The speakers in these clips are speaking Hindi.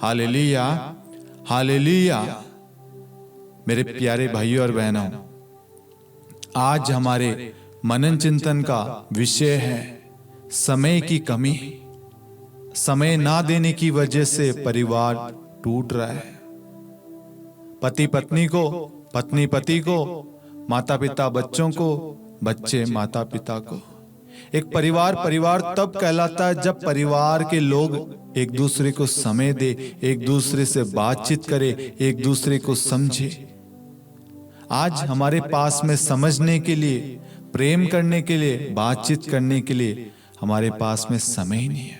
Hallelujah, hallelujah. मेरे प्यारे भाइयों और बहनों, आज हमारे मनन चिंतन का विषय है समय की कमी। समय ना देने की वजह से परिवार टूट रहा है। पति पत्नी को, पत्नी पति को, माता पिता बच्चों को, बच्चे माता पिता को। एक परिवार परिवार तब कहलाता है जब परिवार के लोग एक दूसरे को समय दे, एक दूसरे से बातचीत करे, एक दूसरे को समझे। आज हमारे पास में समझने के लिए, प्रेम करने के लिए, बातचीत करने के लिए हमारे पास में समय ही नहीं है।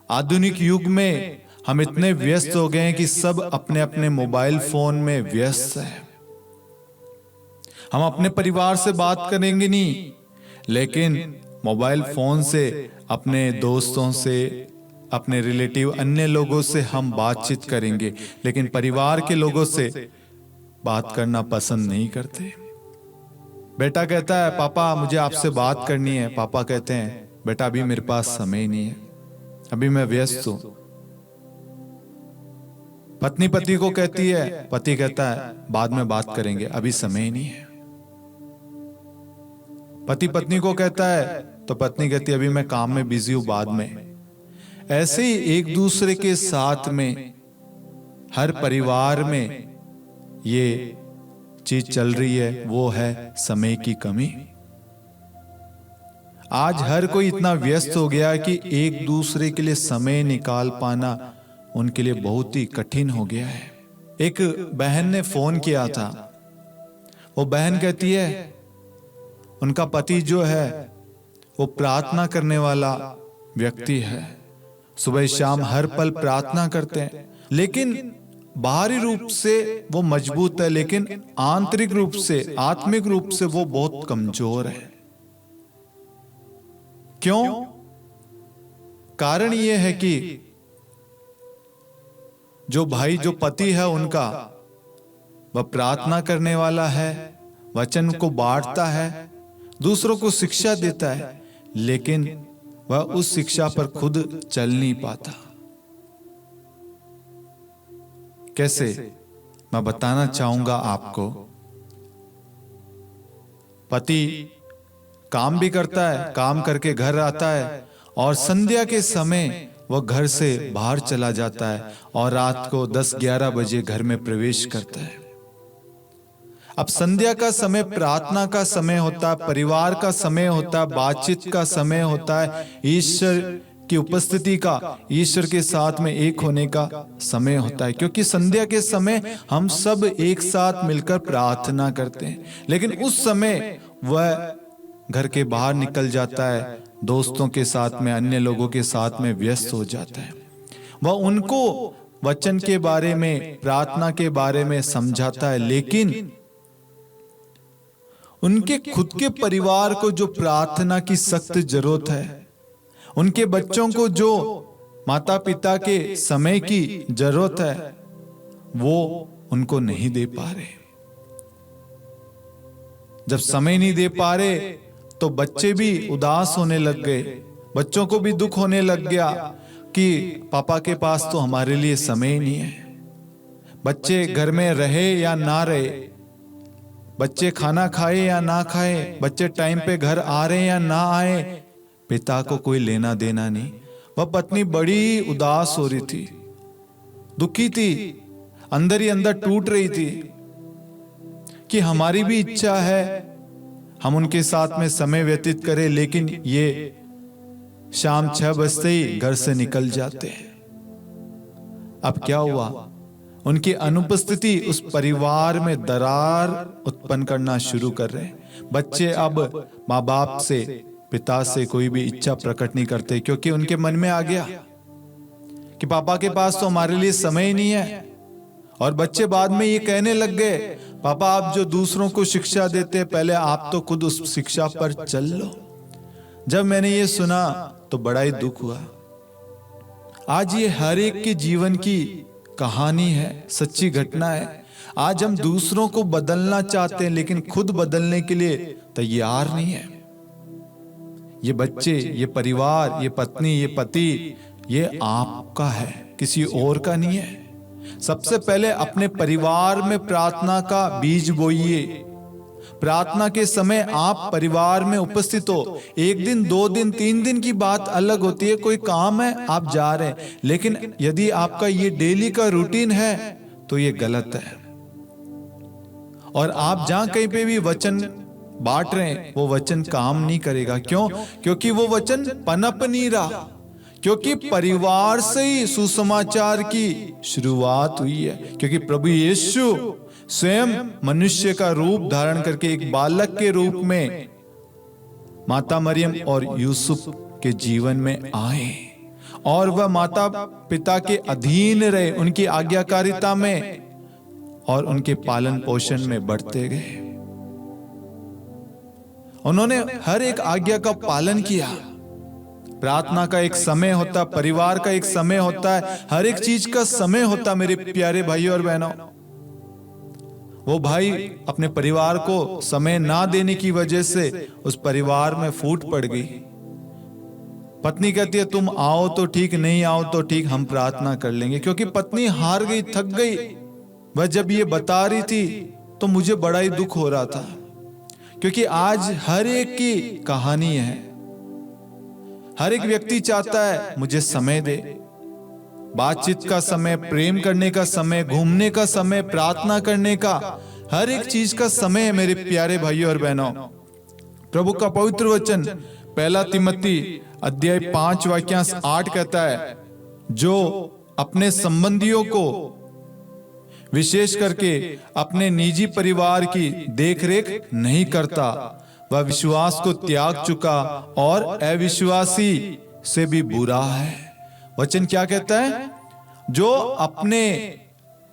आधुनिक युग में हम इतने व्यस्त हो गए हैं कि सब अपने अपने मोबाइल फोन में व्यस्त हैं। हम अपने परिवार से बात करेंगे नहीं, लेकिन मोबाइल फोन से अपने दोस्तों से, अपने रिलेटिव, अन्य लोगों से हम बातचीत करेंगे, लेकिन परिवार के लोगों से बात करना पसंद नहीं करते। बेटा कहता है पापा मुझे आपसे बात करनी है। पापा कहते हैं बेटा अभी मेरे पास समय नहीं है, अभी मैं व्यस्त हूं। पत्नी पति को कहती है, पति कहता है बाद में बात करेंगे, अभी समय ही नहीं है। पति पत्नी को कहता है तो पत्नी कहती है अभी मैं काम में बिजी हूं, बाद में। ऐसे ही एक दूसरे के साथ में हर परिवार में ये चीज चल रही है, वो है समय की कमी। आज हर कोई इतना व्यस्त हो गया कि एक दूसरे के लिए समय निकाल पाना उनके लिए बहुत ही कठिन हो गया है। एक बहन ने फोन किया था। वो बहन कहती है उनका पति जो है वो प्रार्थना करने वाला व्यक्ति है, सुबह शाम हर पल प्रार्थना करते हैं, लेकिन बाहरी रूप से वो मजबूत है, लेकिन आंतरिक रूप से, आत्मिक रूप से वो बहुत कमजोर है। क्यों? कारण ये है कि जो भाई, जो पति है उनका, वह प्रार्थना करने वाला है, वचन को बांटता है, दूसरों को शिक्षा देता है, लेकिन वह उस शिक्षा पर खुद चल नहीं पाता। कैसे? मैं बताना चाहूंगा आपको। पति काम भी करता है, काम करके घर आता है और संध्या के समय वह घर से बाहर चला जाता है और रात को 10-11 बजे घर में प्रवेश करता है। अब संध्या का समय प्रार्थना का समय होता है, परिवार का समय होता है, बातचीत का समय होता है, ईश्वर की उपस्थिति का, ईश्वर के साथ में एक होने का समय होता है। क्योंकि संध्या के समय हम सब एक साथ मिलकर प्रार्थना करते हैं, लेकिन उस समय वह घर के बाहर निकल जाता है, दोस्तों के साथ में, अन्य लोगों के साथ में व्यस्त हो जाता है। वह उनको वचन के बारे में, प्रार्थना के बारे में समझाता है, लेकिन उनके खुद के परिवार को जो प्रार्थना की सख्त जरूरत है, उनके बच्चों को जो माता पिता के समय की जरूरत है, वो उनको नहीं दे पा रहे। जब समय नहीं दे पा रहे तो बच्चे भी उदास होने लग गए, बच्चों को भी दुख होने लग गया कि पापा के पास तो हमारे लिए समय ही नहीं है। बच्चे घर में रहे या ना रहे, बच्चे खाना खाए या ना खाए, बच्चे टाइम पे घर आ रहे या ना आए, पिता को कोई लेना देना नहीं। वह पत्नी बड़ी उदास हो रही थी, दुखी थी, अंदर ही अंदर टूट रही थी कि हमारी भी इच्छा है हम उनके साथ में समय व्यतीत करें, लेकिन ये शाम 6 बजते ही घर से निकल जाते हैं। अब क्या हुआ? उनकी अनुपस्थिति उस परिवार में दरार उत्पन्न करना शुरू कर रहे हैं। बच्चे अब माँ बाप से, पिता से कोई भी इच्छा प्रकट नहीं करते, क्योंकि उनके मन में आ गया कि पापा के पास तो हमारे लिए समय ही नहीं है। और बच्चे बाद में ये कहने लग गए, पापा आप जो दूसरों को शिक्षा देते हैं, पहले आप तो खुद उस शिक्षा पर चल लो। जब मैंने ये सुना तो बड़ा ही दुख हुआ। आज ये हर एक के जीवन की कहानी है, सच्ची घटना है। आज हम दूसरों को बदलना चाहते हैं, लेकिन खुद बदलने के लिए तैयार नहीं है। ये बच्चे, ये परिवार, ये पत्नी, ये पति, ये आपका है, किसी और का नहीं है। सबसे पहले अपने परिवार में प्रार्थना का बीज बोइए। प्रार्थना के समय आप परिवार में उपस्थित हो। एक दिन, 2 दिन, 3 दिन की बात अलग होती है, कोई काम है आप जा रहे हैं, लेकिन यदि आपका ये डेली का रूटीन है तो ये गलत है। और आप जहां कहीं पे भी वचन बांट रहे हैं, वो वचन काम नहीं करेगा। क्यों? क्योंकि वो वचन पनप नहीं रहा, क्योंकि परिवार से ही सुसमाचार की शुरुआत हुई है। क्योंकि प्रभु यीशु स्वयं मनुष्य का रूप धारण करके एक बालक के रूप में माता मरियम और यूसुफ के जीवन में आए, और वह माता पिता के अधीन रहे, उनकी आज्ञाकारिता में और उनके पालन पोषण में बढ़ते गए। उन्होंने हर एक आज्ञा का पालन किया। प्रार्थना का एक समय होता, परिवार का एक समय होता है, हर एक चीज का समय होता। मेरे प्यारे भाइयों और बहनों, वो भाई अपने परिवार को समय ना देने की वजह से उस परिवार में फूट पड़ गई। पत्नी कहती है तुम आओ तो ठीक, नहीं आओ तो ठीक, हम प्रार्थना कर लेंगे। क्योंकि पत्नी हार गई, थक गई। वह जब ये बता रही थी तो मुझे बड़ा ही दुख हो रहा था, क्योंकि आज हर एक की कहानी है। हर एक व्यक्ति चाहता है मुझे समय दे, बातचीत का समय, प्रेम करने का समय, घूमने का समय, प्रार्थना करने का, हर एक चीज का समय है। मेरे प्यारे भाइयों और बहनों, प्रभु का पवित्र वचन 1 तिमोथी अध्याय 5 वाक्यांश 8 कहता है, जो अपने संबंधियों को विशेष करके अपने निजी परिवार की देखरेख नहीं करता, वह विश्वास को त्याग चुका और अविश्वासी से भी बुरा है। वचन क्या कहता है? जो अपने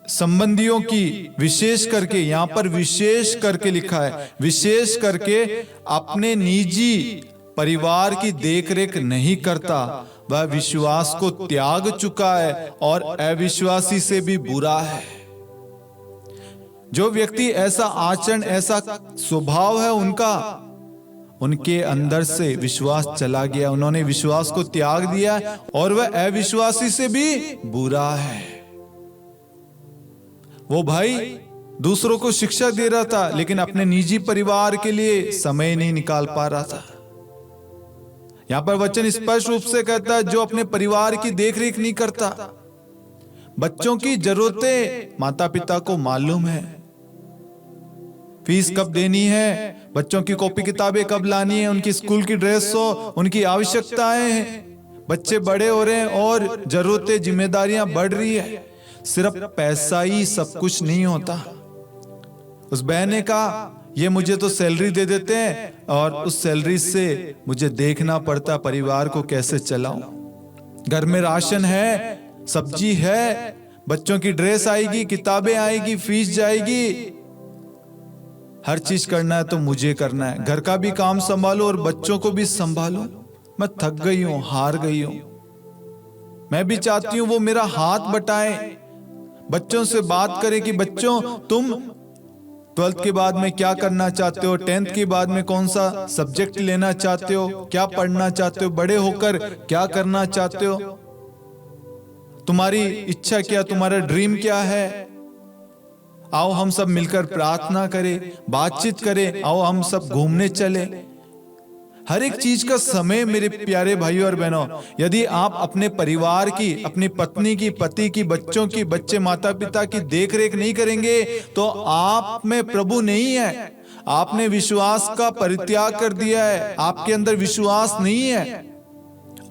संबंधियों की, विशेष करके, यहां पर विशेष करके लिखा है, विशेष करके अपने निजी परिवार की देखरेख नहीं करता, वह विश्वास को त्याग चुका है और अविश्वासी से भी बुरा है। जो व्यक्ति ऐसा आचरण, ऐसा स्वभाव है उनका, उनके अंदर से विश्वास चला गया, उन्होंने विश्वास को त्याग दिया और वह अविश्वासी से भी बुरा है। वो भाई दूसरों को शिक्षा दे रहा था, लेकिन अपने निजी परिवार के लिए समय नहीं निकाल पा रहा था। यहां पर वचन स्पष्ट रूप से कहता है, जो अपने परिवार की देखरेख नहीं करता। बच्चों की जरूरतें माता पिता को मालूम है, फीस कब देनी है, बच्चों की कॉपी किताबें कब लानी है, उनकी स्कूल की ड्रेस हो, उनकी आवश्यकताएं हैं। बच्चे बड़े हो रहे हैं और जरूरतें, जिम्मेदारियां बढ़ रही है। सिर्फ पैसा ही सब कुछ नहीं होता। उस बहन ने कहा, ये मुझे तो सैलरी दे देते हैं और उस सैलरी से मुझे देखना पड़ता परिवार को कैसे चलाऊं। घर में राशन है, सब्जी है, बच्चों की ड्रेस आएगी, किताबें आएगी, फीस जाएगी, हर चीज करना है तो मुझे करना है। घर का भी काम संभालो और बच्चों को भी संभालो। मैं थक गई हूं, हार गई हूं। मैं भी चाहती हूं वो मेरा हाथ बटाएं, बच्चों से बात करें कि बच्चों तुम 12th के बाद में क्या करना चाहते हो, 10th के बाद में कौन सा सब्जेक्ट लेना चाहते हो, क्या पढ़ना चाहते हो, बड़े होकर क्या करना चाहते हो, तुम्हारी इच्छा क्या, तुम्हारा ड्रीम क्या है। आओ हम सब मिलकर प्रार्थना करें, बातचीत करें, आओ हम सब घूमने चले। हर एक चीज का समय मेरे प्यारे भाइयों और बहनों, यदि आप अपने परिवार की, अपनी पत्नी की, पति की, बच्चों की, बच्चे माता पिता की देखरेख नहीं करेंगे तो आप में प्रभु नहीं है। आपने विश्वास का परित्याग कर दिया है, आपके अंदर विश्वास नहीं है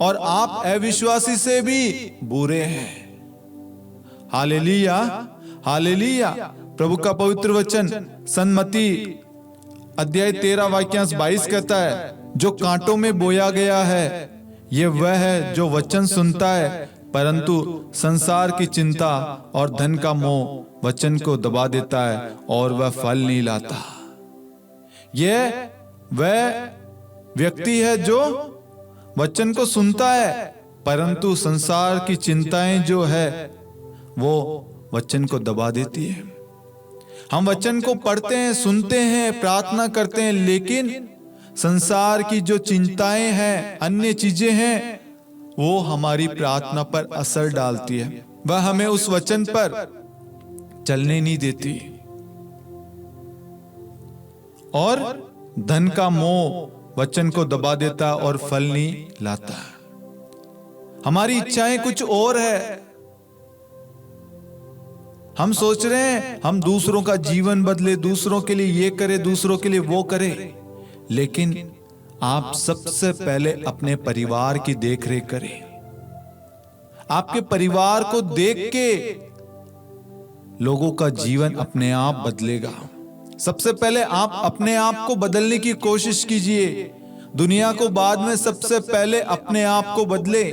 और आप अविश्वासी से भी बुरे हैं। Hallelujah, hallelujah. प्रभु का पवित्र वचन सन्मति अध्याय 13 वाक्यांश 22 कहता है, जो कांटों में बोया गया है ये वह है जो वचन सुनता है, परंतु संसार की चिंता और धन का मोह वचन को दबा देता है और वह फल नहीं लाता। यह वह व्यक्ति है जो वचन को सुनता है, परंतु संसार की चिंताएं जो है वो वचन को दबा देती है। हम वचन को पढ़ते हैं, सुनते हैं, प्रार्थना करते हैं, लेकिन संसार की जो चिंताएं हैं, अन्य चीजें हैं, वो हमारी प्रार्थना पर असर डालती है, वह हमें उस वचन पर चलने नहीं देती। और धन का मोह वचन को दबा देता और फल नहीं लाता। हमारी इच्छाएं कुछ और है। हम सोच रहे हैं हम दूसरों का जीवन बदले, दूसरों के लिए ये करे, दूसरों के लिए वो करे, लेकिन आप सबसे पहले अपने परिवार की देखरेख करें। आपके परिवार को देख के लोगों का जीवन अपने आप बदलेगा। सबसे पहले आप अपने आप को बदलने की कोशिश कीजिए। दुनिया को बाद में, सबसे पहले अपने आप को बदले।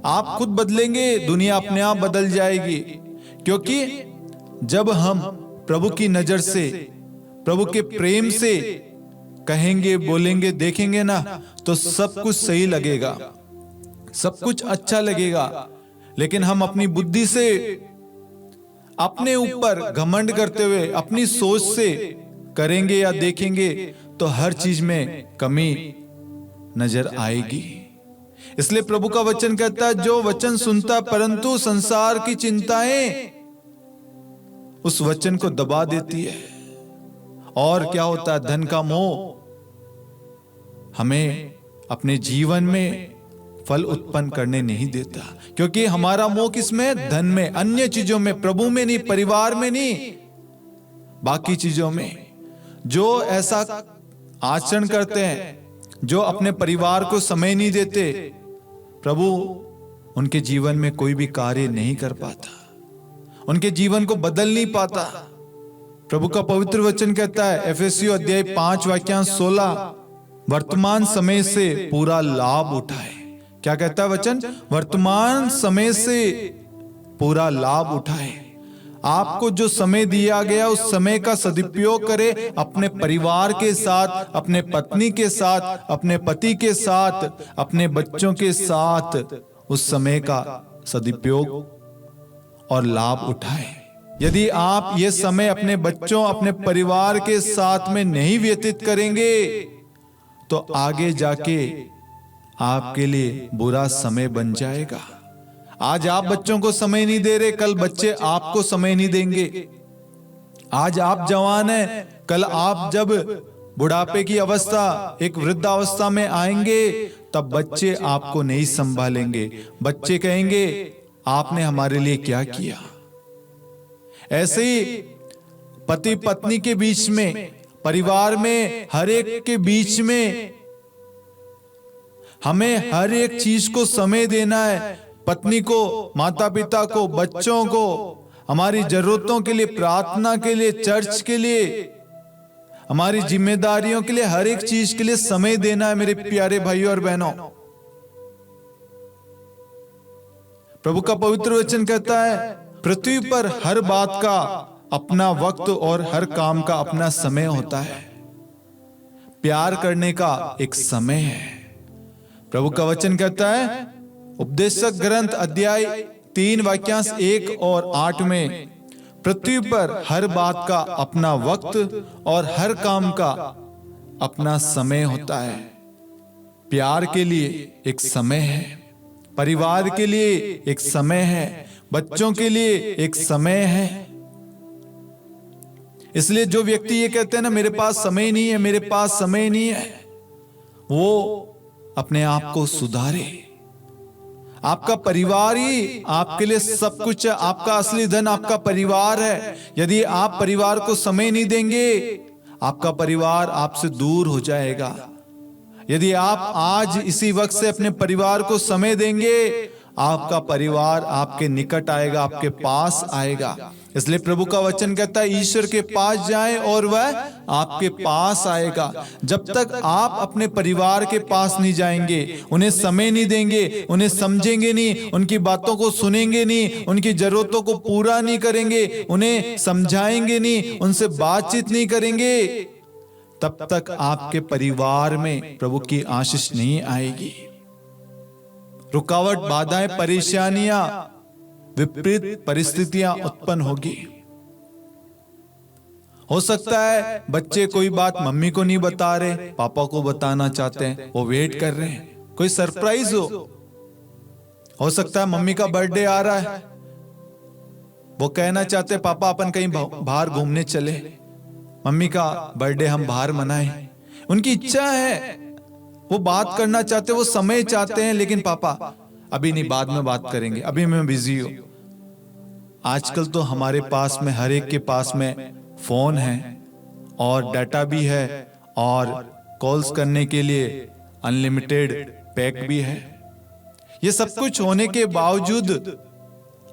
आप खुद बदलेंगे, दुनिया अपने आप बदल जाएगी। क्योंकि जब हम प्रभु की नजर से, प्रभु के प्रेम से कहेंगे, बोलेंगे, देखेंगे ना, तो सब कुछ सही लगेगा, सब कुछ अच्छा लगेगा। लेकिन हम अपनी बुद्धि से, अपने ऊपर घमंड करते हुए, अपनी सोच से करेंगे या देखेंगे तो हर चीज में कमी नजर आएगी। इसलिए प्रभु का वचन कहता है, जो वचन सुनता परंतु संसार की चिंताएं उस वचन को दबा देती है। और क्या होता है, धन का मोह हमें अपने जीवन में फल उत्पन्न करने नहीं देता। क्योंकि हमारा मोह किसमें? धन में, अन्य चीजों में, प्रभु में नहीं, परिवार में नहीं, बाकी चीजों में। जो ऐसा आचरण करते हैं, जो अपने परिवार को समय नहीं देते, प्रभु उनके जीवन में कोई भी कार्य नहीं कर पाता, उनके जीवन को बदल नहीं पाता। प्रभु का पवित्र वचन कहता है, एफेसियों अध्याय 5 वाक्यांश 16, वर्तमान समय से पूरा लाभ उठाए। क्या कहता है वचन? वर्तमान समय से पूरा लाभ उठाए। आपको जो समय दिया गया उस समय का सदुपयोग करें। अपने परिवार के साथ, अपने पत्नी के साथ, अपने पति के साथ, अपने बच्चों के साथ उस समय का सदुपयोग और लाभ उठाए। यदि आप ये समय अपने बच्चों, अपने परिवार के साथ में नहीं व्यतीत करेंगे तो आगे जाके आपके लिए बुरा समय बन जाएगा। आज आप बच्चों को समय नहीं दे रहे, कल बच्चे आपको समय नहीं देंगे। आज आप जवान हैं, कल आप जब बुढ़ापे की अवस्था, एक वृद्धावस्था में आएंगे, तब बच्चे आपको नहीं संभालेंगे। बच्चे कहेंगे आपने हमारे लिए क्या किया। ऐसे ही पति पत्नी के बीच में, परिवार में, हर एक के बीच में हमें हर एक चीज को समय देना है। पत्नी को, माता पिता को, बच्चों को, हमारी जरूरतों के लिए, प्रार्थना के लिए, चर्च के लिए, हमारी जिम्मेदारियों के लिए, हर एक चीज के लिए समय देना है। मेरे प्यारे भाइयों और बहनों, प्रभु का पवित्र वचन कहता है, पृथ्वी पर हर बात का अपना वक्त और हर काम का अपना समय होता है। प्यार करने का एक समय है। प्रभु का वचन कहता है, उपदेशक ग्रंथ अध्याय 3 वाक्यांश 1 और 8 में, पृथ्वी पर हर बात का अपना वक्त और हर काम का अपना समय होता है। प्यार के लिए एक समय है, परिवार के लिए एक समय है, बच्चों के लिए एक समय है। इसलिए जो व्यक्ति ये कहते हैं ना, मेरे पास समय नहीं है, मेरे पास समय नहीं है, वो अपने आप को सुधारे। आपका परिवार ही आपके लिए सब कुछ है। आपका असली धन आपका परिवार है। यदि आप परिवार को समय नहीं देंगे, आपका परिवार आपसे दूर हो जाएगा। यदि आप आज इसी वक्त से अपने परिवार को समय देंगे, आपका परिवार आपके निकट आएगा, आपके पास आएगा। इसलिए प्रभु का वचन कहता है, ईश्वर के पास जाएं और वह आपके पास आएगा। जब तक आप अपने परिवार के पास नहीं जाएंगे, उन्हें समय नहीं देंगे, उन्हें समझेंगे नहीं, उनकी बातों को सुनेंगे नहीं, उनकी जरूरतों को पूरा नहीं करेंगे, उन्हें समझाएंगे नहीं, उनसे बातचीत नहीं करेंगे, तब तक आपके परिवार में प्रभु की आशीष नहीं आएगी। रुकावट, बाधाएं, परेशानियां, विपरीत परिस्थितियां उत्पन्न होगी। हो सकता है बच्चे कोई बात मम्मी को नहीं बता रहे, पापा को बताना चाहते हैं, वो वेट कर रहे हैं, कोई सरप्राइज हो। हो सकता है मम्मी का बर्थडे आ रहा है, वो कहना चाहते पापा अपन कहीं बाहर घूमने चले, मम्मी का बर्थडे हम बाहर मनाएं। उनकी इच्छा है, वो बात करना चाहते, वो समय चाहते हैं, लेकिन पापा अभी नहीं, बाद में बात करेंगे, अभी मैं बिजी हूं। आजकल तो हमारे पास में, हर एक के पास में फोन है और डाटा भी है और कॉल्स करने के लिए अनलिमिटेड पैक भी है। ये सब कुछ होने के बावजूद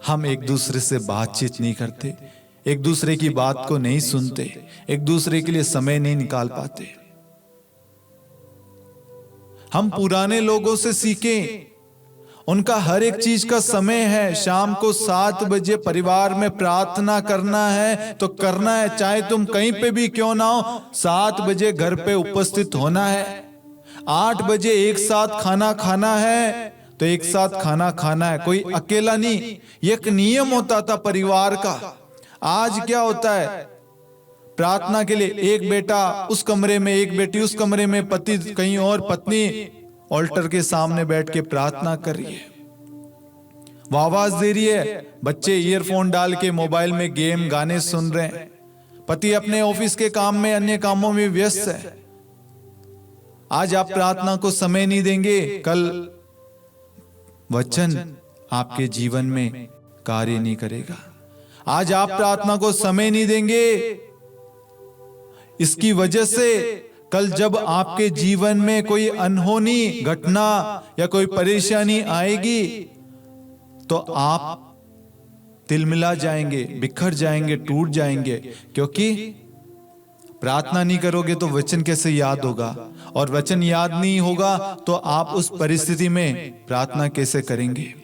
हम एक दूसरे से बातचीत नहीं करते, एक दूसरे की बात को नहीं सुनते, एक दूसरे के लिए समय नहीं निकाल पाते। हम पुराने लोगों से सीखें, उनका हर एक चीज का समय है। शाम को 7 बजे परिवार में प्रार्थना करना है तो करना है, चाहे तुम कहीं पे भी क्यों ना हो, 7 बजे घर पे उपस्थित होना है। 8 बजे एक साथ खाना खाना है तो एक साथ खाना खाना है, कोई अकेला नहीं। ये एक नियम होता था परिवार का। आज क्या होता है, प्रार्थना के लिए एक बेटा उस कमरे में, एक बेटी उस कमरे में, पति कहीं और, पत्नी ऑल्टर के सामने बैठ के प्रार्थना कर रही है, वो आवाज दे रही है, बच्चे ईयरफोन डाल के मोबाइल में गेम गाने सुन रहे हैं, पति अपने ऑफिस के काम में, अन्य कामों में व्यस्त है। आज आप प्रार्थना को समय नहीं देंगे, कल वचन आपके जीवन में कार्य नहीं करेगा। आज आप प्रार्थना को समय नहीं देंगे, इसकी वजह से कल जब आपके जीवन में कोई अनहोनी घटना या कोई परेशानी आएगी तो आप तिलमिला जाएंगे, बिखर जाएंगे, टूट जाएंगे, क्योंकि प्रार्थना नहीं करोगे तो वचन कैसे याद होगा, और वचन याद नहीं होगा तो आप उस परिस्थिति में प्रार्थना कैसे करेंगे।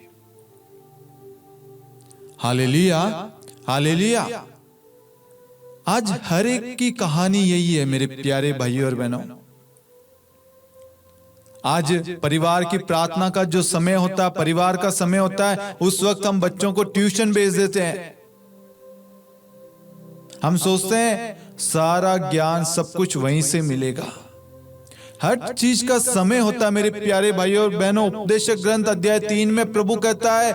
Hallelujah, hallelujah. आज हर एक की कहानी यही है मेरे प्यारे भाइयों और बहनों। आज परिवार की प्रार्थना का जो समय होता है, परिवार का समय होता है, उस वक्त हम बच्चों को ट्यूशन भेज देते हैं। हम सोचते हैं सारा ज्ञान सब कुछ वहीं से मिलेगा। हर चीज का समय होता है मेरे प्यारे भाइयों और बहनों। उपदेशक ग्रंथ अध्याय 3 में प्रभु कहता है,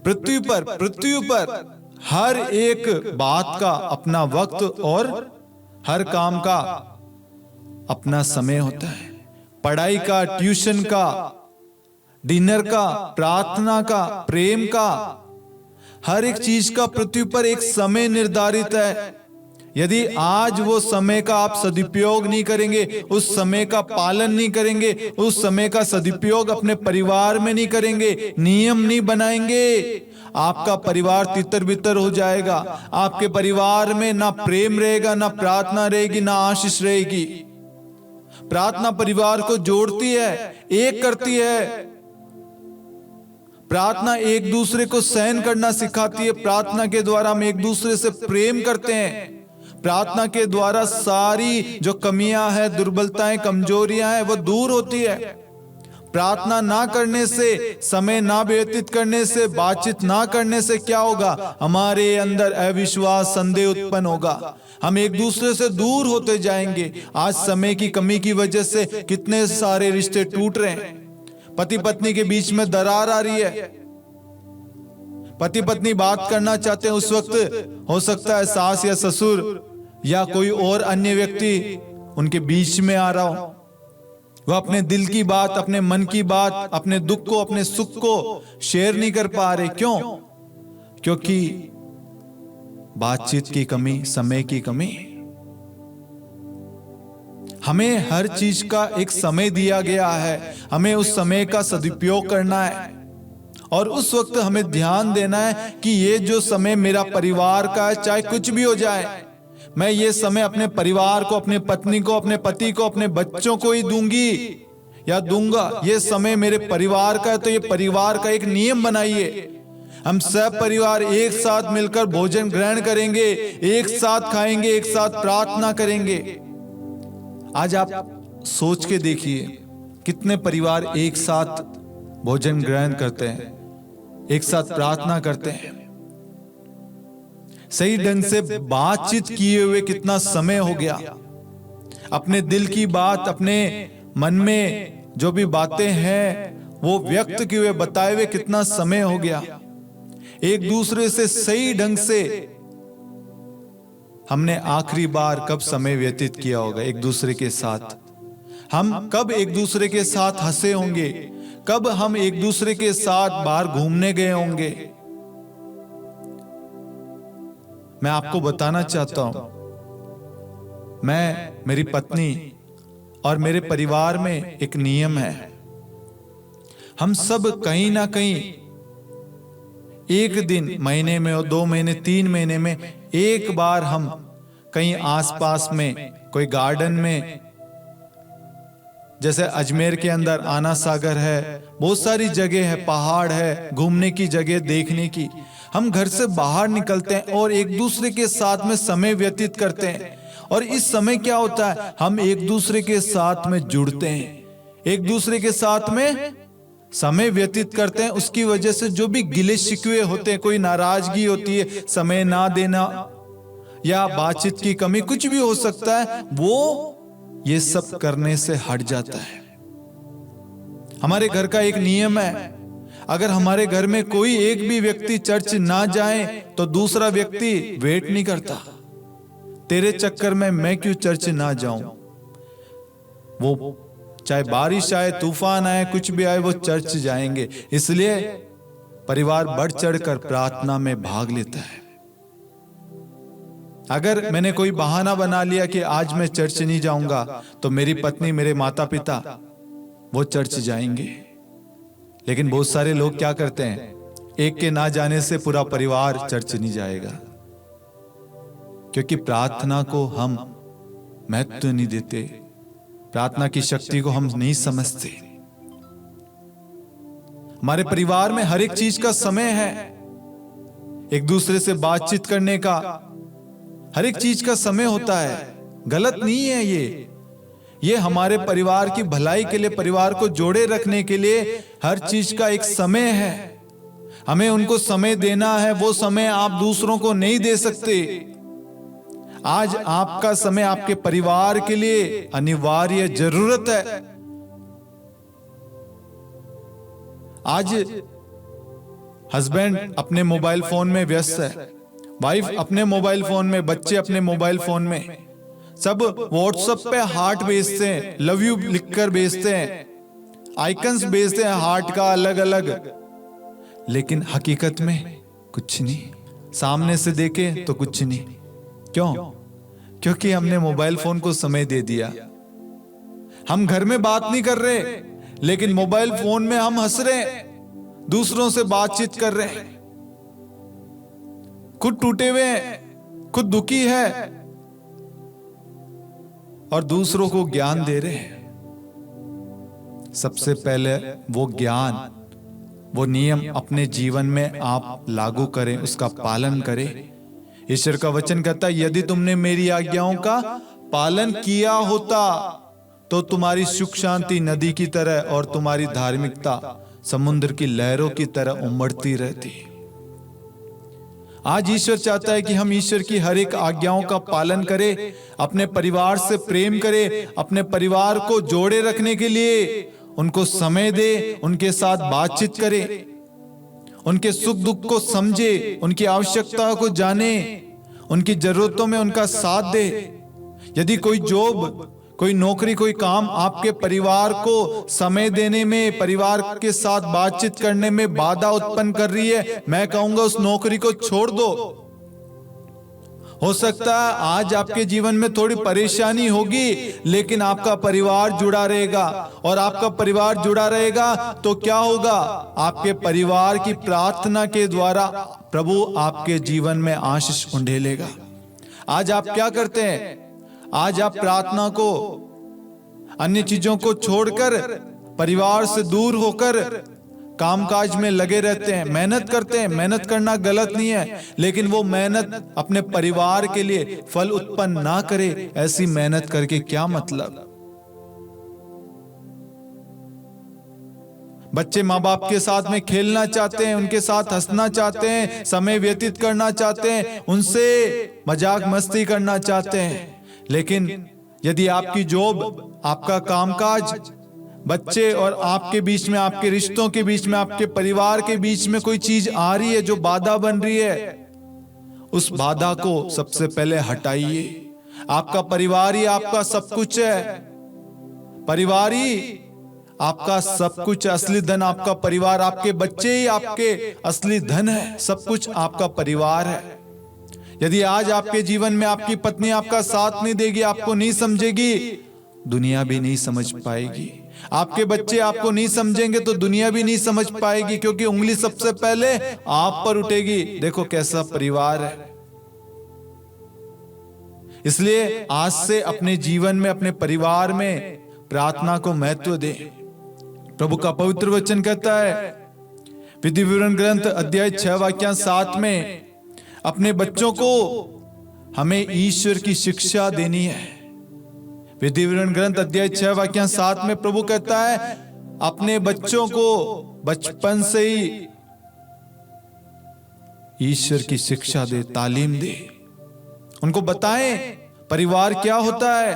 पृथ्वी पर हर एक बात का अपना वक्त और हर काम का अपना समय होता है। पढ़ाई का, ट्यूशन का, डिनर का, प्रार्थना का, प्रेम का, हर एक चीज का पृथ्वी पर एक समय निर्धारित है। यदि आज वो समय का आप सदुपयोग नहीं करेंगे, उस समय का पालन नहीं करेंगे, उस समय का सदुपयोग अपने परिवार में नहीं करेंगे, नियम नहीं बनाएंगे, आपका परिवार तितर बितर हो जाएगा। आपके परिवार में ना प्रेम रहेगा, ना प्रार्थना रहेगी, ना आशीष रहेगी। प्रार्थना परिवार को जोड़ती है, एक करती है। प्रार्थना एक दूसरे को सहन करना सिखाती है। प्रार्थना के द्वारा हम एक दूसरे से प्रेम करते हैं। प्रार्थना के द्वारा सारी जो कमियां हैं, दुर्बलताएं, कमजोरियां हैं, वो दूर होती है। प्रार्थना ना करने से, समय ना व्यतीत करने से, बातचीत ना करने से क्या होगा, हमारे अंदर अविश्वास, संदेह उत्पन्न होगा। हम एक दूसरे से दूर होते जाएंगे। आज समय की कमी की वजह से कितने सारे रिश्ते टूट रहे हैं। पति पत्नी के बीच में दरार आ रही है। पति पत्नी बात करना चाहते हैं, उस वक्त हो सकता है सास या ससुर या कोई और अन्य व्यक्ति उनके बीच में आ रहा हो। वह अपने दिल की बात, अपने मन की बात, अपने दुख को, अपने सुख को शेयर नहीं कर पा रहे। क्यों? क्योंकि बातचीत की कमी, समय की कमी। हमें हर चीज का एक समय दिया गया है, हमें उस समय का सदुपयोग करना है और उस वक्त हमें ध्यान देना है कि ये जो समय मेरा परिवार का है, चाहे कुछ भी हो जाए, मैं ये समय अपने परिवार को, अपने पत्नी को, अपने पति को, अपने बच्चों को ही दूंगी या दूंगा। ये समय मेरे परिवार का है, तो ये परिवार का एक नियम बनाइए। हम सब परिवार एक साथ मिलकर भोजन ग्रहण करेंगे, एक साथ खाएंगे, एक साथ प्रार्थना करेंगे। आज आप सोच के देखिए कितने परिवार एक साथ भोजन ग्रहण करते हैं, एक साथ प्रार्थना करते हैं, सही ढंग से बातचीत किए हुए कितना समय हो गया। अपने दिल की बात, अपने मन में जो भी बातें हैं वो व्यक्त किए हुए बताए हुए कितना समय हो गया। एक दूसरे से सही ढंग से हमने आखिरी बार कब समय व्यतीत किया होगा एक दूसरे के साथ? हम कब एक दूसरे के साथ हंसे होंगे? कब हम एक दूसरे के साथ बाहर घूमने गए होंगे? मैं आपको बताना चाहता हूं, मैं, मेरी पत्नी और मेरे परिवार में एक नियम है, हम सब कहीं ना कहीं एक दिन, महीने में और 2 महीने 3 महीने में एक बार हम कहीं आसपास में कोई गार्डन में, जैसे अजमेर के अंदर आना सागर है, बहुत सारी जगह है, पहाड़ है, घूमने की जगह, देखने की, हम घर से बाहर निकलते हैं और एक दूसरे के साथ में समय व्यतीत करते हैं। और इस समय क्या होता है, हम एक दूसरे के साथ में जुड़ते हैं, एक दूसरे के साथ में समय व्यतीत करते हैं। उसकी वजह से जो भी गिले शिकवे होते हैं, कोई नाराजगी होती है, समय ना देना या बातचीत की कमी, कुछ भी हो सकता है, वो ये सब करने से हट जाता है। हमारे घर का एक नियम है, अगर हमारे घर में कोई एक भी व्यक्ति चर्च ना जाए तो दूसरा व्यक्ति वेट नहीं करता, तेरे चक्कर में मैं क्यों चर्च ना जाऊं। वो चाहे बारिश आए, तूफान आए, कुछ भी आए, वो चर्च जाएंगे। इसलिए परिवार बढ़ चढ़कर प्रार्थना में भाग लेता है। अगर मैंने कोई बहाना बना लिया कि आज मैं चर्च नहीं जाऊंगा, तो मेरी पत्नी, मेरे माता पिता वो चर्च जाएंगे। लेकिन बहुत सारे लोग क्या करते हैं, एक के ना जाने से पूरा परिवार चर्च नहीं जाएगा, क्योंकि प्रार्थना को हम महत्व नहीं देते, प्रार्थना की शक्ति को हम नहीं समझते। हमारे परिवार में हर एक चीज का समय है, एक दूसरे से बातचीत करने का हर एक चीज का समय होता है। गलत नहीं है ये हमारे परिवार की भलाई के लिए, परिवार को जोड़े रखने के लिए हर चीज का एक समय है। हमें उनको समय देना है, वो समय आप दूसरों को नहीं दे सकते। आज आपका समय आपके परिवार के लिए अनिवार्य जरूरत है। आज हस्बैंड अपने मोबाइल फोन में व्यस्त है, वाइफ अपने मोबाइल फोन में, बच्चे अपने मोबाइल फोन में, सब व्हाट्सएप पे हार्ट भेजते हैं, लव यू लिखकर भेजते हैं, आइकन्स भेजते हैं हार्ट का अलग अलग, लेकिन हकीकत में कुछ नहीं, सामने से देखे तो कुछ नहीं। क्यों? क्योंकि हमने मोबाइल फोन को समय दे दिया। हम घर में बात नहीं कर रहे, लेकिन मोबाइल फोन में हम हंस रहे हैं, दूसरों से बातचीत कर रहे हैं, खुद टूटे हुए हैं, खुद दुखी है और दूसरों को ज्ञान दे रहे हैं। सबसे पहले वो ज्ञान, वो नियम अपने जीवन में आप लागू करें, उसका पालन करें। ईश्वर का वचन कहता है, यदि तुमने मेरी आज्ञाओं का पालन किया होता तो तुम्हारी सुख शांति नदी की तरह और तुम्हारी धार्मिकता समुद्र की लहरों की तरह उमड़ती रहती। आज ईश्वर चाहता है कि हम ईश्वर की हर एक आज्ञाओं का पालन करें, अपने परिवार से प्रेम करें, अपने परिवार को जोड़े रखने के लिए उनको समय दे, उनके साथ बातचीत करें, उनके सुख दुख को समझे, उनकी आवश्यकता को जाने, उनकी जरूरतों में उनका साथ दे। यदि कोई जॉब, कोई नौकरी, कोई काम आपके परिवार को समय देने में, परिवार के साथ बातचीत करने में बाधा उत्पन्न कर रही है, मैं कहूंगा उस नौकरी को छोड़ दो। हो सकता है आज आपके जीवन में थोड़ी परेशानी होगी, लेकिन आपका परिवार जुड़ा रहेगा, और आपका परिवार जुड़ा रहेगा तो क्या होगा, आपके परिवार की प्रार्थना के द्वारा प्रभु आपके जीवन में आशीष उंडेलेगा। आज आप क्या करते हैं? आज आप प्रार्थना को, अन्य चीजों को छोड़कर, परिवार से दूर होकर कामकाज में लगे रहते हैं, मेहनत करते हैं। मेहनत करना गलत नहीं है, लेकिन वो मेहनत अपने परिवार के लिए फल उत्पन्न ना करे। ऐसी मेहनत करके क्या मतलब? बच्चे माँ बाप के साथ में खेलना चाहते हैं, उनके साथ हंसना चाहते हैं, समय व्यतीत करना चाहते हैं, उनसे मजाक मस्ती करना चाहते हैं, लेकिन यदि आपकी जॉब, आपका कामकाज बच्चे और आपके बीच में, आपके रिश्तों के बीच में, आपके परिवार के बीच में कोई चीज आ रही है जो बाधा बन रही है, उस बाधा को सबसे पहले हटाइए। आपका परिवार ही आपका सब कुछ है। परिवार ही आपका सब कुछ, असली धन आपका परिवार, आपके बच्चे ही आपके असली धन है। सब कुछ आपका परिवार है। यदि आज आपके जीवन में आपकी पत्नी आपका साथ नहीं देगी, आपको नहीं समझेगी, दुनिया भी नहीं समझ पाएगी। आपके बच्चे आपको नहीं समझेंगे तो दुनिया भी नहीं समझ पाएगी, क्योंकि उंगली सबसे पहले आप पर उठेगी। देखो कैसा परिवार है। इसलिए आज से अपने जीवन में, अपने परिवार में प्रार्थना को महत्व दें। प्रभु का पवित्र वचन कहता है विधि विवरण ग्रंथ अध्याय 6 वाक्य 7 में, अपने बच्चों को हमें ईश्वर की शिक्षा देनी है। विधि विवरण ग्रंथ अध्याय 6 वाक्य 7 में प्रभु कहता है अपने बच्चों को बचपन से ही ईश्वर की शिक्षा दे, तालीम दे। उनको बताएं परिवार क्या होता है,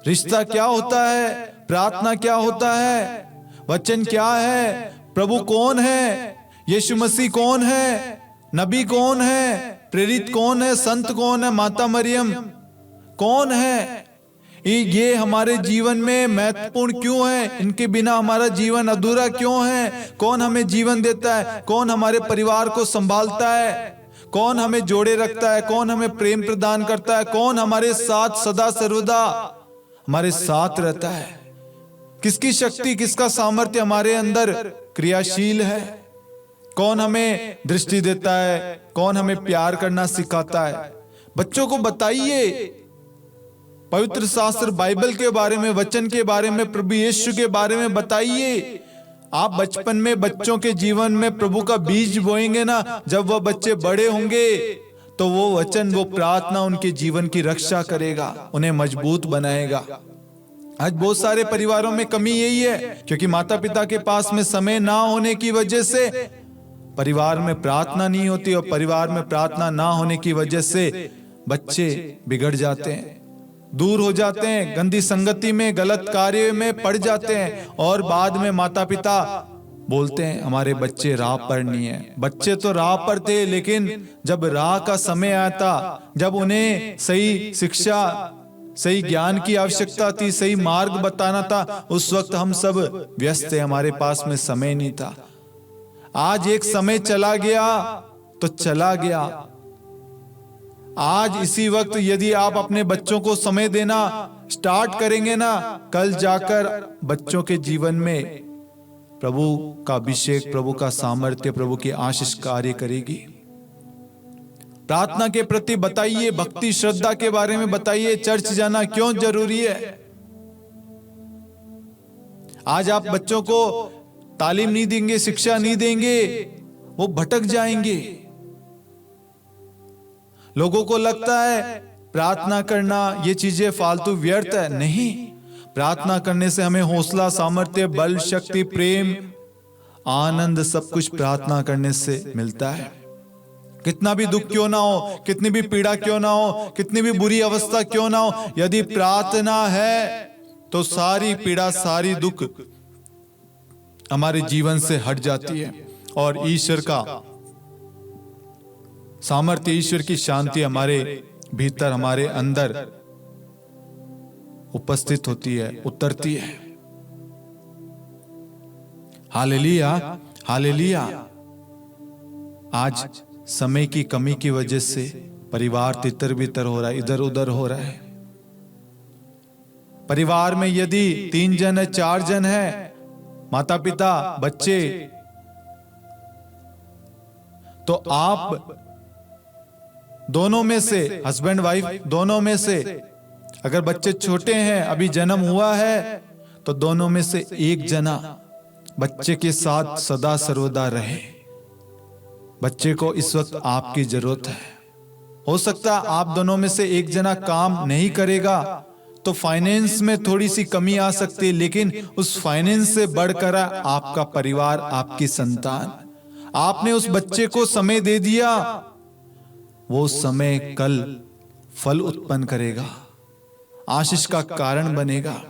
रिश्ता क्या होता है, प्रार्थना क्या होता है, वचन क्या है, प्रभु कौन है, यीशु मसीह कौन है, नबी कौन है, प्रेरित कौन है, संत कौन है, माता मरियम कौन है। ये हमारे जीवन में महत्वपूर्ण क्यों है, इनके बिना हमारा जीवन अधूरा क्यों है। कौन हमें जीवन देता है, कौन हमारे परिवार को संभालता है, कौन हमें जोड़े रखता है, कौन हमें प्रेम प्रदान करता है, कौन हमारे साथ सदा सर्वदा हमारे साथ रहता है, किसकी शक्ति, किसका सामर्थ्य हमारे अंदर क्रियाशील है, कौन हमें दृष्टि देता है, कौन हमें प्यार करना सिखाता है। बच्चों को बताइए पवित्र शास्त्र बाइबल के बारे में, वचन के बारे में, प्रभु यीशु के बारे में बताइए। आप बचपन में बच्चों के जीवन में प्रभु का बीज बोएंगे ना, जब वह बच्चे बड़े होंगे तो वो वचन, वो प्रार्थना उनके जीवन की रक्षा करेगा, उन्हें मजबूत बनाएगा। आज बहुत सारे परिवारों में कमी यही है, क्योंकि माता पिता के पास में समय ना होने की वजह से परिवार में प्रार्थना नहीं होती, और परिवार में प्रार्थना ना होने की वजह से बच्चे बिगड़ जाते हैं, दूर हो जाते हैं, गंदी संगति में, गलत कार्य में पड़ जाते हैं, और बाद में माता पिता बोलते हैं हमारे बच्चे राह पर नहीं है। बच्चे तो राह पर थे, लेकिन जब राह का समय आया था, जब उन्हें सही शिक्षा, सही ज्ञान की आवश्यकता थी, सही मार्ग बताना था, उस वक्त हम सब व्यस्त थे, हमारे पास में समय नहीं था। आज एक समय चला गया तो चला गया। आज इसी वक्त यदि आप अपने बच्चों को समय देना स्टार्ट करेंगे ना, कल जाकर बच्चों के जीवन में प्रभु का अभिषेक, प्रभु का सामर्थ्य, प्रभु की आशीष कार्य करेगी। प्रार्थना के प्रति बताइए, भक्ति श्रद्धा के बारे में बताइए, चर्च जाना क्यों जरूरी है। आज आप बच्चों को तालीम नहीं देंगे, शिक्षा नहीं देंगे, वो भटक जाएंगे। लोगों को लगता है प्रार्थना करना ये चीजें फालतू व्यर्थ है। नहीं, प्रार्थना करने से हमें हौसला, सामर्थ्य, बल, शक्ति, प्रेम, आनंद सब कुछ प्रार्थना करने से मिलता है। कितना भी दुख क्यों ना हो, कितनी भी पीड़ा क्यों ना हो, कितनी भी बुरी अवस्था क्यों ना हो, यदि प्रार्थना है तो सारी पीड़ा, सारी दुख हमारे जीवन से हट जाती है, और ईश्वर का सामर्थ्य, ईश्वर की शांति हमारे भीतर, हमारे अंदर उपस्थित होती है, उतरती है। Hallelujah, hallelujah. आज समय की कमी की वजह से परिवार तितर बितर हो रहा है, इधर उधर हो रहा है। परिवार में यदि 3 जन है, 4 जन है, माता पिता, बच्चे, तो आप दोनों में से, हस्बैंड वाइफ दोनों में से, अगर बच्चे छोटे हैं, अभी जन्म हुआ है, तो दोनों में से एक जना बच्चे के साथ सदा सर्वदा रहे। बच्चे को इस वक्त आपकी जरूरत है। हो सकता है आप दोनों में से एक जना काम नहीं करेगा तो फाइनेंस में थोड़ी सी कमी आ सकती है, लेकिन उस फाइनेंस से बढ़कर आपका परिवार, आपकी संतान। आपने उस बच्चे को समय दे दिया, वो समय कल फल उत्पन्न करेगा, आशीष का कारण बनेगा।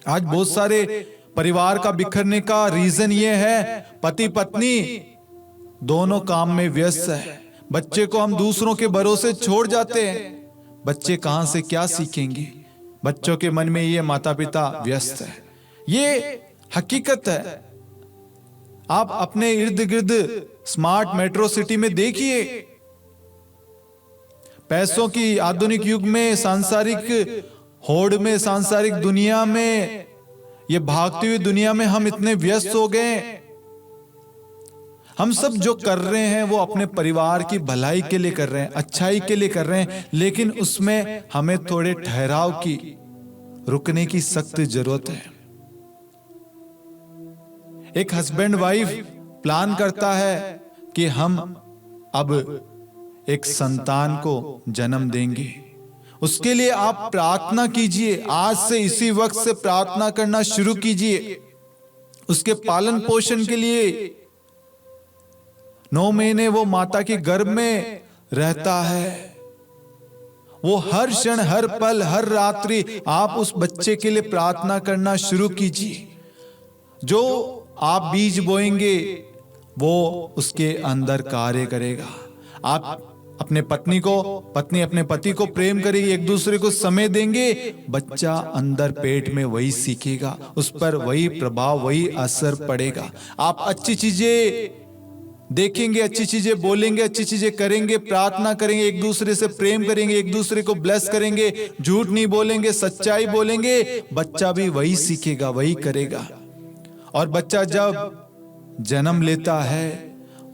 आज बहुत सारे परिवार का बिखरने का रीजन ये है, पति पत्नी दोनों काम में व्यस्त है। बच्चे को हम दूसरों के भरोसे छोड़ जाते हैं, बच्चे कहां से क्या सीखेंगे? बच्चों के मन में ये माता पिता व्यस्त है, ये हकीकत है। आप अपने इर्द गिर्द स्मार्ट मेट्रो सिटी में देखिए, पैसों की आधुनिक युग में, सांसारिक होड़ में, सांसारिक दुनिया में, ये भागती हुई दुनिया में हम इतने व्यस्त हो गए। हम सब जो कर रहे हैं वो अपने परिवार की भलाई के लिए कर रहे हैं, अच्छाई के लिए कर रहे हैं, लेकिन उसमें हमें थोड़े ठहराव की, रुकने की सख्त जरूरत है। एक हस्बैंड वाइफ प्लान करता है कि हम अब एक संतान को जन्म देंगे, उसके लिए आप प्रार्थना कीजिए, आज से इसी वक्त से प्रार्थना करना शुरू कीजिए। उसके पालन पोषण के लिए 9 महीने वो माता के गर्भ में रहता है। वो हर क्षण, हर पल, हर रात्रि आप उस बच्चे के लिए प्रार्थना करना शुरू कीजिए। जो आप बीज बोएंगे वो उसके अंदर कार्य करेगा। आप अपने पत्नी अपने पति को प्रेम करेगी, एक दूसरे को समय देंगे, बच्चा अंदर पेट में वही सीखेगा, उस पर वही प्रभाव, वही असर पड़ेगा। आप अच्छी चीजें देखेंगे, अच्छी चीजें बोलेंगे, अच्छी चीजें करेंगे, प्रार्थना करेंगे, एक दूसरे से प्रेम करेंगे, एक दूसरे को ब्लेस करेंगे, झूठ नहीं बोलेंगे, सच्चाई बोलेंगे, बच्चा भी वही सीखेगा, वही करेगा। और बच्चा जब जन्म लेता है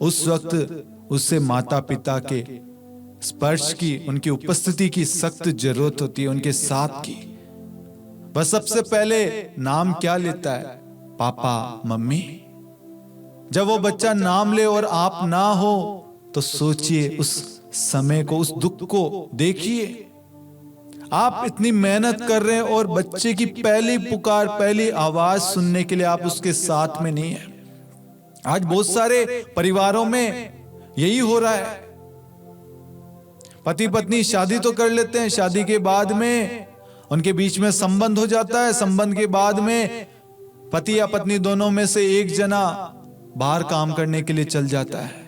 उस वक्त उससे माता पिता के स्पर्श की, उनकी उपस्थिति की सख्त जरूरत होती है, उनके साथ की। वह सबसे पहले नाम क्या लेता है? पापा, मम्मी। जब वो बच्चा नाम ले और आप ना हो तो सोचिए उस समय को, उस दुख को देखिए। आप इतनी मेहनत कर रहे हैं और बच्चे की पहली पुकार, पहली आवाज सुनने के लिए आप उसके साथ में नहीं है। आज बहुत सारे परिवारों में यही हो रहा है। पति पत्नी शादी तो कर लेते हैं, शादी के बाद में उनके बीच में संबंध हो जाता है, संबंध के बाद में पति या पत्नी दोनों में से एक जना बाहर काम करने के लिए चल जाता है।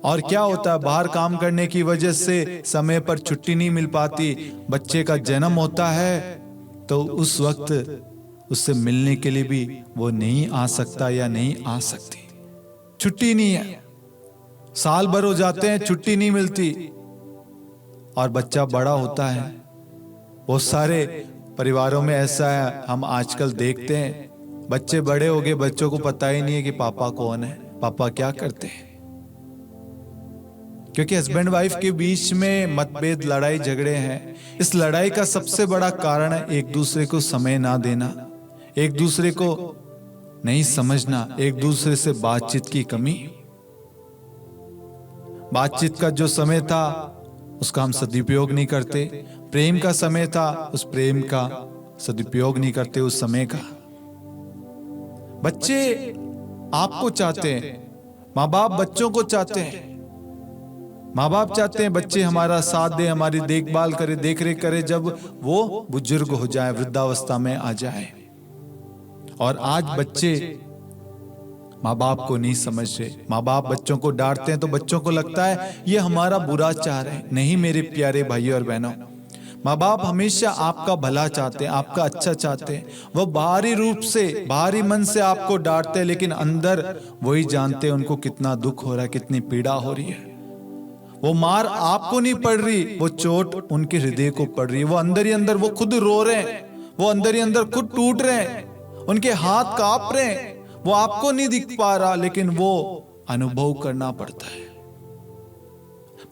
और क्या होता है, बाहर काम करने की वजह से समय पर छुट्टी नहीं मिल पाती, बच्चे का जन्म होता है तो उस वक्त उससे मिलने के लिए भी वो नहीं आ सकता या नहीं आ सकती, छुट्टी नहीं है। साल भर हो जाते हैं, छुट्टी नहीं मिलती और बच्चा बड़ा होता है। बहुत सारे परिवारों में ऐसा है, हम आजकल देखते हैं, बच्चे बड़े हो गए, बच्चों को पता ही नहीं है कि पापा कौन है, पापा क्या करते हैं। क्योंकि हस्बैंड वाइफ के बीच में मतभेद, लड़ाई झगड़े हैं। इस लड़ाई का सबसे बड़ा कारण है एक दूसरे को समय ना देना, एक दूसरे को नहीं समझना, एक दूसरे से बातचीत की कमी। बातचीत का जो समय था उसका हम सदुपयोग नहीं करते, प्रेम का समय था उस प्रेम का सदुपयोग नहीं करते, उस समय का। बच्चे आपको चाहते हैं, माँ बाप बच्चों को चाहते हैं। माँ बाप चाहते हैं बच्चे हमारा साथ दे, हमारी देखभाल करे, देख रेख करे जब वो बुजुर्ग हो जाए, वृद्धावस्था में आ जाए। और आज बच्चे माँ बाप को नहीं समझ रहे। माँ बाप बच्चों को डांटते हैं तो बच्चों को लगता है ये हमारा बुरा चाह रहे हैं। नहीं मेरे प्यारे भाइयों और बहनों, माँ बाप हमेशा आपका भला चाहते हैं, आपका अच्छा चाहते हैं। वो बाहरी रूप से, बाहरी मन से आपको डांटते हैं, लेकिन अंदर वही जानते हैं उनको कितना दुख हो रहा है, कितनी पीड़ा हो रही है। वो मार आपको नहीं पड़ रही, वो चोट उनके हृदय को पड़ रही है। वो अंदर ही अंदर वो खुद रो रहे हैं, वो अंदर ही अंदर खुद टूट रहे हैं, उनके हाथ कांप रहे हैं। वो आपको नहीं दिख पा रहा, लेकिन वो अनुभव करना पड़ता है।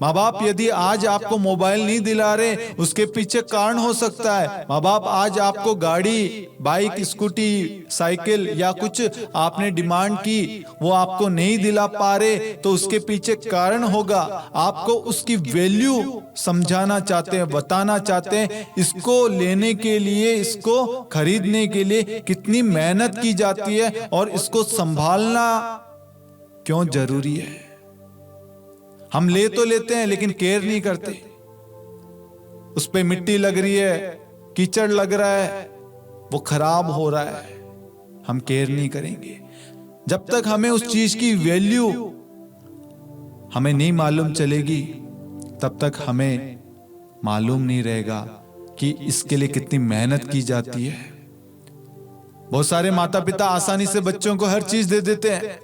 माँ बाप यदि आज आपको मोबाइल नहीं दिला रहे, उसके पीछे कारण हो सकता है। माँ बाप आज आपको गाड़ी, बाइक, स्कूटी, साइकिल या कुछ आपने डिमांड की, वो आपको नहीं दिला पा रहे, तो उसके पीछे कारण होगा। आपको उसकी वैल्यू समझाना चाहते हैं, बताना चाहते हैं, इसको लेने के लिए, इसको खरीदने के लिए कितनी मेहनत की जाती है और इसको संभालना क्यों जरूरी है। हम ले तो लेते हैं लेकिन केयर नहीं करते। उस पे मिट्टी लग रही है, कीचड़ लग रहा है, वो खराब हो रहा है, हम केयर नहीं करेंगे। जब तक हमें उस चीज की वैल्यू हमें नहीं मालूम चलेगी, तब तक हमें मालूम नहीं रहेगा कि इसके लिए कितनी मेहनत की जाती है। बहुत सारे माता पिता आसानी से बच्चों को हर चीज दे देते हैं,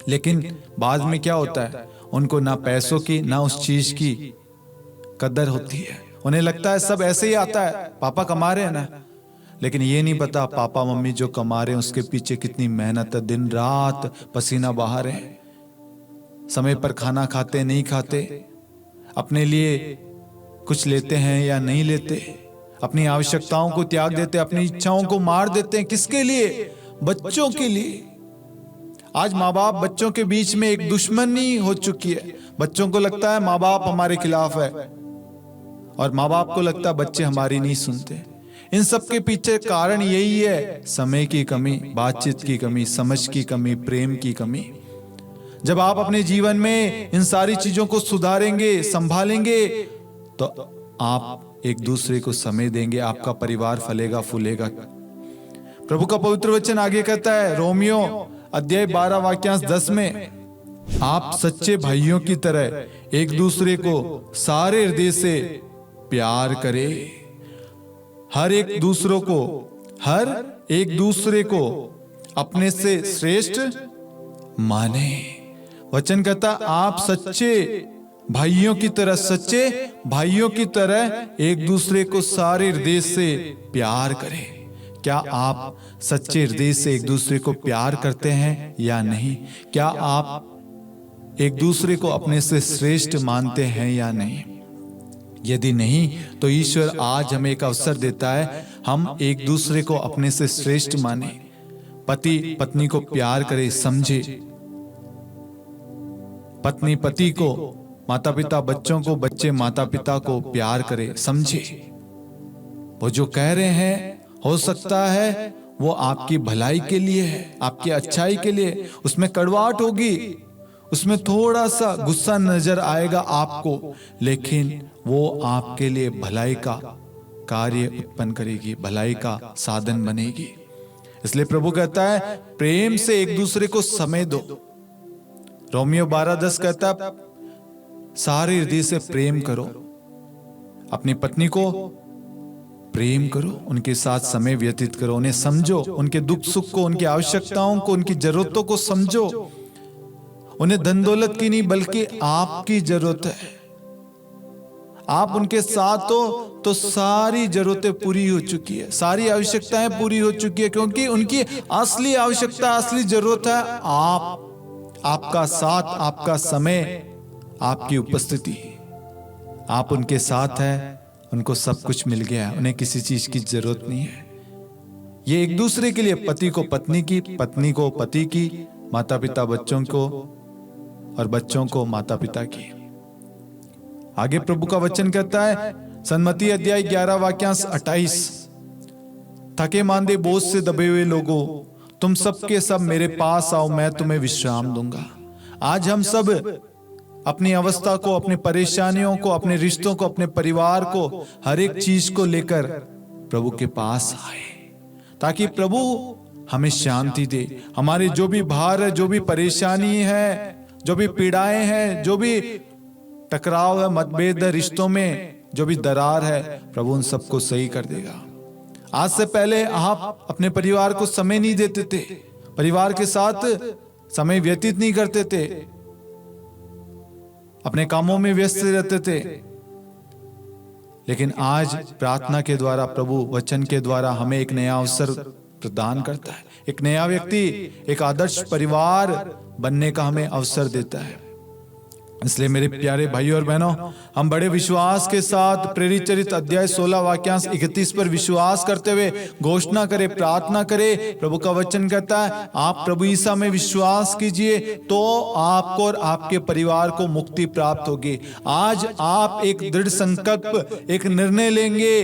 लेकिन बाद में क्या होता है, उनको ना पैसों की ना उस चीज की कदर होती है। उन्हें लगता है सब ऐसे ही आता है, पापा कमा रहे हैं ना, लेकिन ये नहीं पता पापा मम्मी जो कमा रहे हैं उसके पीछे कितनी मेहनत है, दिन रात पसीना बहा रहे हैं, समय पर खाना खाते नहीं खाते, अपने लिए कुछ लेते हैं या नहीं लेते, अपनी आवश्यकताओं को त्याग देते, अपनी इच्छाओं को मार देते हैं। किसके लिए? बच्चों के लिए। आज माँ बाप बच्चों के बीच में एक दुश्मनी हो चुकी है। बच्चों को लगता है माँ बाप हमारे खिलाफ है, और माँ बाप को लगता है बच्चे हमारी नहीं सुनते। इन सब के पीछे कारण यही है, समय की कमी, बातचीत की कमी, समझ की कमी, प्रेम की कमी। जब आप अपने जीवन में इन सारी चीजों को सुधारेंगे, संभालेंगे, तो आप एक दूसरे को समय देंगे, आपका परिवार फलेगा फूलेगा। प्रभु का पवित्र वचन आगे कहता है, रोमियो अध्याय 12 वाक्यांश 10 में, आप सच्चे भाइयों की तरह एक दूसरे को सारे हृदय से प्यार करें, हर एक दूसरे को अपने से श्रेष्ठ माने। वचन कहता, आप सच्चे भाइयों की तरह एक दूसरे को सारे हृदय से प्यार करें। क्या आप सच्चे हृदय से एक दूसरे को प्यार करते हैं या नहीं? क्या आप एक दूसरे को अपने से श्रेष्ठ मानते हैं या नहीं? यदि नहीं, तो ईश्वर आज हमें एक अवसर देता है, हम एक दूसरे को अपने से श्रेष्ठ माने। पति पत्नी को प्यार करे, समझे। पत्नी पति को, माता पिता बच्चों को, बच्चे माता पिता को प्यार करे, समझे। वो जो कह रहे हैं हो सकता है वो आपकी भलाई के लिए है, आपकी अच्छाई के लिए। उसमें कड़वाहट होगी, उसमें थोड़ा सा गुस्सा नजर आएगा आपको, लेकिन वो आपके लिए भलाई का कार्य उत्पन्न करेगी, भलाई का साधन बनेगी। इसलिए प्रभु कहता है, प्रेम से एक दूसरे को समय दो। रोमियो 12:10 कहता है, सारे हृदय से प्रेम करो, अपनी पत्नी को प्रेम करो, उनके साथ समय व्यतीत करो, उन्हें समझो, उनके दुख सुख को, उनकी आवश्यकताओं को, उनकी जरूरतों को समझो। उन्हें धन दौलत की नहीं बल्कि आपकी जरूरत है। आप उनके साथ हो तो सारी जरूरतें पूरी हो चुकी है, सारी आवश्यकताएं पूरी हो चुकी है, क्योंकि उनकी असली आवश्यकता, असली जरूरत है आपका साथ, आपका समय, आपकी उपस्थिति। आप उनके साथ हैं, उनको सब कुछ मिल गया, उन्हें किसी चीज की जरूरत नहीं है। ये एक दूसरे के लिए, पति को पत्नी की, पत्नी को पति की, माता पिता बच्चों को, और बच्चों को माता पिता की। आगे प्रभु का वचन कहता है, सन्मति अध्याय 11 वाक्यांश 28, थके मांदे बोझ से दबे हुए लोगों, तुम सबके सब मेरे पास आओ, मैं तुम्हें विश्राम दूंगा। आज हम सब अपनी अवस्था को, अपनी परेशानियों को, अपने रिश्तों को, अपने परिवार को, हर एक चीज को लेकर प्रभु के पास आए, ताकि प्रभु हमें शांति दे। हमारे जो भी भार है, जो भी परेशानी है, जो भी पीड़ाएं हैं, जो भी टकराव है, मतभेद है, रिश्तों में जो भी दरार है, प्रभु उन सबको सही कर देगा। आज से पहले आप अपने परिवार को समय नहीं देते थे, परिवार के साथ समय व्यतीत नहीं करते थे, अपने कामों में व्यस्त रहते थे, लेकिन आज प्रार्थना के द्वारा, प्रभु वचन के द्वारा हमें एक नया अवसर प्रदान करता है। एक नया व्यक्ति, एक आदर्श परिवार बनने का हमें अवसर देता है। इसलिए मेरे प्यारे भाइयों और बहनों, हम बड़े विश्वास के साथ प्रेरित चरित्र अध्याय 16 वाक्यांश 31 पर विश्वास करते हुए घोषणा करें, प्रार्थना करें। प्रभु का वचन कहता है, आप प्रभु ईसा में विश्वास कीजिए तो आपको और आपके परिवार को मुक्ति प्राप्त होगी। आज आप एक दृढ़ संकल्प, एक निर्णय लेंगे,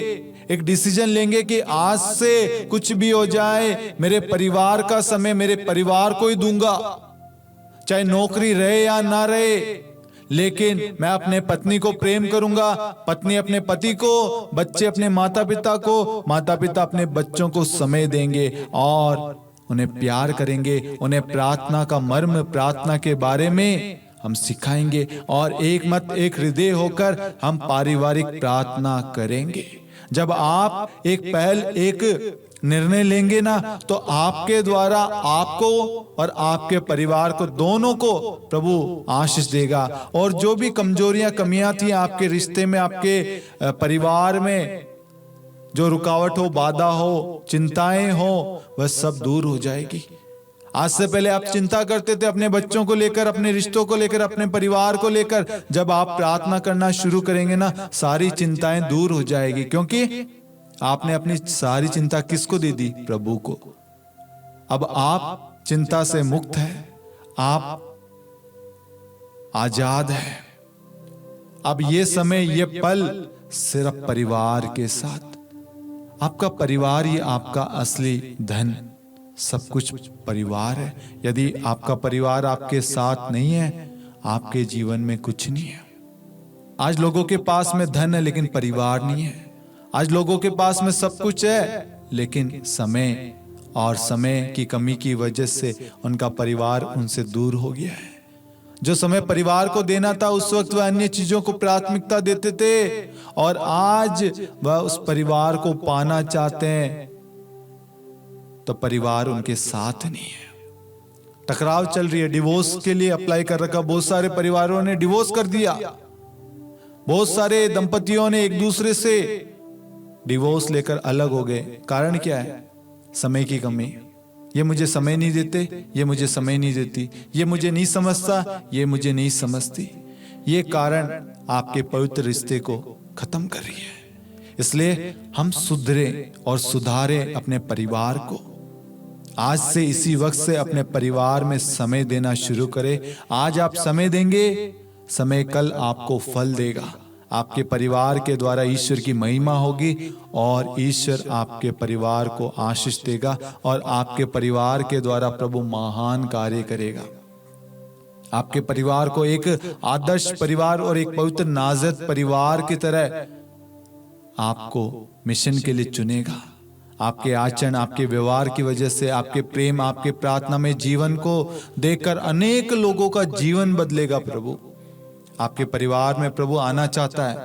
एक डिसीजन लेंगे कि आज से कुछ भी हो जाए, मेरे परिवार का समय मेरे परिवार को ही दूंगा, चाहे नौकरी रहे या ना रहे, लेकिन मैं अपने पत्नी को प्रेम करूंगा, पत्नी अपने पति को, बच्चे अपने माता पिता को, माता पिता अपने बच्चों को समय देंगे, और उन्हें प्यार करेंगे, उन्हें प्रार्थना का मर्म, प्रार्थना के बारे में हम सिखाएंगे और एक मत एक हृदय होकर हम पारिवारिक प्रार्थना करेंगे। जब आप एक पहल, एक निर्णय लेंगे ना, तो आपके द्वारा आपको और आपके परिवार को, दोनों को प्रभु आशीष देगा। और जो भी कमजोरियां, कमियां थी आपके रिश्ते में, आपके परिवार में, जो रुकावट हो, बाधा हो, चिंताएं हो, वह सब दूर हो जाएगी। आज से पहले आप चिंता करते थे अपने बच्चों को लेकर, अपने रिश्तों को लेकर, अपने परिवार को लेकर। जब आप प्रार्थना करना शुरू करेंगे ना, सारी चिंताएं दूर हो जाएगी, क्योंकि आपने अपनी सारी चिंता किसको दे दी? प्रभु को। अब आप चिंता से मुक्त है, आप आजाद है। अब ये समय, ये पल सिर्फ परिवार के साथ। आपका परिवार ही आपका असली धन, सब कुछ परिवार है। यदि आपका परिवार आपके साथ नहीं है, आपके जीवन में कुछ नहीं है। आज लोगों के पास में धन है लेकिन परिवार नहीं है। आज लोगों के पास में सब कुछ है लेकिन समय और समय की कमी की वजह से उनका परिवार उनसे दूर हो गया है। जो समय परिवार को देना था, उस वक्त वह अन्य चीजों को प्राथमिकता देते थे, और आज वह उस परिवार को पाना चाहते हैं तो परिवार उनके साथ नहीं है। टकराव चल रही है, डिवोर्स के लिए अप्लाई कर रखा, बहुत सारे परिवारों ने डिवोर्स कर दिया। बहुत सारे दंपतियों ने एक दूसरे से डिवोर्स लेकर अलग हो गए। कारण क्या है? समय की कमी। ये मुझे समय नहीं देते, ये मुझे समय नहीं देती, ये मुझे नहीं समझता, ये मुझे नहीं समझती। ये कारण आपके पवित्र रिश्ते को खत्म कर रही है। इसलिए हम सुधरे और सुधारें अपने परिवार को। आज से, इसी वक्त से अपने परिवार में समय देना शुरू करें। आज आप समय देंगे, समय कल आपको फल देगा। आपके परिवार के द्वारा ईश्वर की महिमा होगी और ईश्वर आपके परिवार को आशीष देगा और आपके परिवार के द्वारा प्रभु महान कार्य करेगा। आपके परिवार को एक आदर्श परिवार और एक पवित्र नाज़त परिवार की तरह आपको मिशन के लिए चुनेगा। आपके आचरण, आपके व्यवहार की वजह से, आपके प्रेम, आपके प्रार्थना में जीवन को देखकर अनेक लोगों का जीवन बदलेगा। प्रभु आपके परिवार में प्रभु आना चाहता है,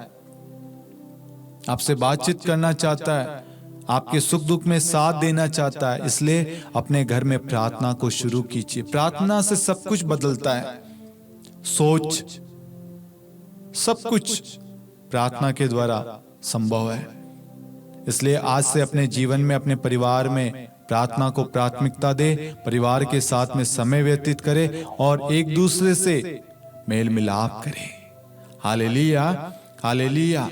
आपसे बातचीत करना चाहता है, आपके सुख दुख में साथ देना चाहता है। इसलिए अपने घर में प्रार्थना को शुरू कीजिए। प्रार्थना से सब कुछ बदलता है। सोच, सब कुछ प्रार्थना के द्वारा संभव है। इसलिए आज से अपने जीवन में, अपने परिवार में प्रार्थना को प्राथमिकता दे, परिवार के साथ में समय व्यतीत करे और एक दूसरे से मेल मिलाप करें। Hallelujah, hallelujah.